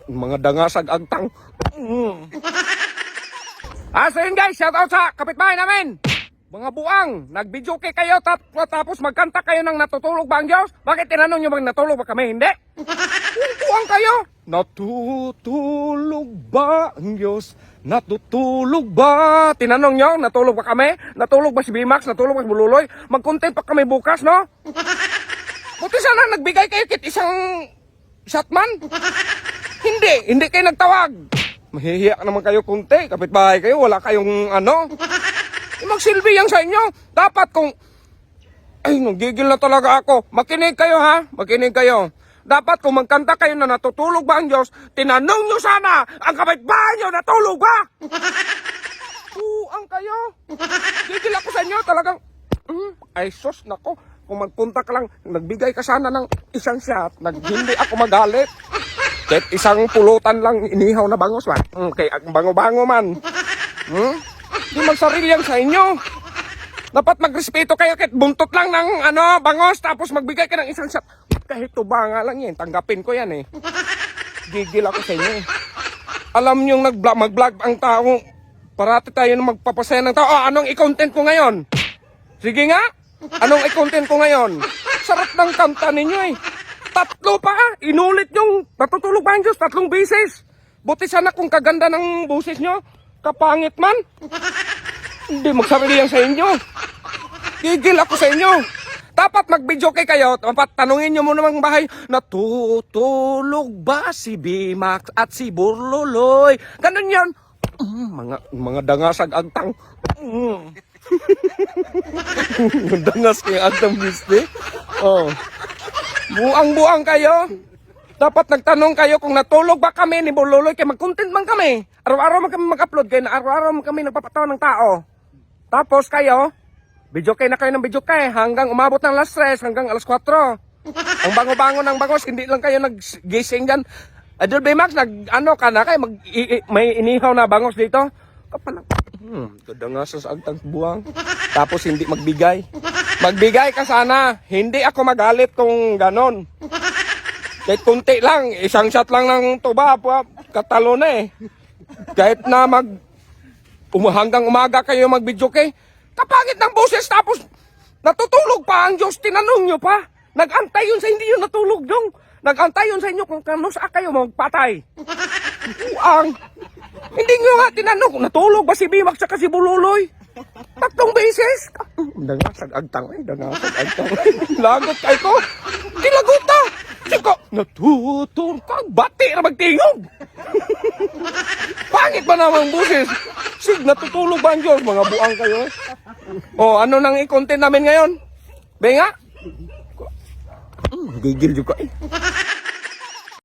Mga dangasag agtang. So yun guys, shout out sa kapitbahay namin. Mga buang, nag-videoke kayo tapos magkanta kayo ng natutulog ba ang Diyos? Bakit tinanong nyo bang natulog ba kami? Hindi. Buang kayo. Natutulog ba ang Diyos? Natutulog ba? Tinanong nyo, natulog ba kami? Natulog ba si Bimax? Natulog ba si Bululoy? Mag-content pa kami bukas, no? Buti sana nagbigay kayo kit isang shotman. Hindi kayo nagtawag. Mahihiya naman kayo kunti, kapitbahay kayo, wala kayong ano. Magsilbi yan sa inyo. Dapat kung... Ay, nagigil na talaga ako. Makinig kayo ha, makinig kayo. Dapat kung magkanta kayo na natutulog ba ang Diyos, tinanong nyo sana ang kapitbahay nyo, natulog ba? Buang kayo. Gigil ako sa inyo, talagang... Ay sus, nako. Kung magpunta ka lang, nagbigay ka sana ng isang shot, hindi ako magalit. Kahit isang pulutan lang, inihaw na bangos man. Kaya bango-bango man. Di magsarili yan sa inyo. Dapat magrespeto kayo kahit buntot lang ng bangos, tapos magbigay ka ng isang shot. Kahit tuba nga lang yan, tanggapin ko yan eh. Gigil ako sa inyo. Alam nyo mag-vlog ang tao, parati tayo na magpapasaya ng tao. Anong i-content ko ngayon? Sige nga, anong i-content ko ngayon? Sarap ng kanta ninyo eh. 3 pa, inulit yung natutulog ba ang Diyos 3 beses. Buti sana kung kaganda ng boses nyo, kapangit man. Hindi magsarili yan sa inyo. Gigil ako sa inyo. Dapat mag-video kayo, dapat tanungin nyo muna mga bahay, natutulog ba si Bimax at si Burluloy? Ganun yan. Mga dangasag agtang. Dangas kayo agtang bisne. Buang-buang kayo. Dapat nagtanong kayo kung natulog ba kami ni Burluloy, kaya mag-content man kami. Araw-araw man kami mag-upload, kaya araw-araw man kami nagpapatawa ng tao. Tapos kayo, video kayo na kayo ng video kayo hanggang umabot ng alas 3, hanggang alas 4. Ang bango-bango ng bangos, hindi lang kayo nag-gising dyan. Idol Bimax, nag-ano ka na kayo, may inihaw na bangos dito. Kapalang, kadangasas agtang buwang. Tapos hindi magbigay. Magbigay ka sana, hindi ako magalit kung ganon. Kahit kunti lang, isang shot lang ng tuba, katalo na eh. Kahit na hanggang umaga kayo mag-video kay, kapangit ng boses tapos natutulog pa ang Diyos, tinanong nyo pa. Nag-antay yun sa hindi yun natulog dong. Nag-antay yun sa inyo kung kano sa kayo magpatay. Hindi nyo nga tinanong kung natulog ba si Bimax at si Bululoy. 3 beses. Dangasag agtang. Lagot kayo ko. Tilagot na. Siko, natutulog ka. Bati na magtingog. Pangit ba naman boses? Sig, natutulog ba ang Diyos? Mga buang kayo. Ano nang i-content namin ngayon? Benga? Gigil juga eh.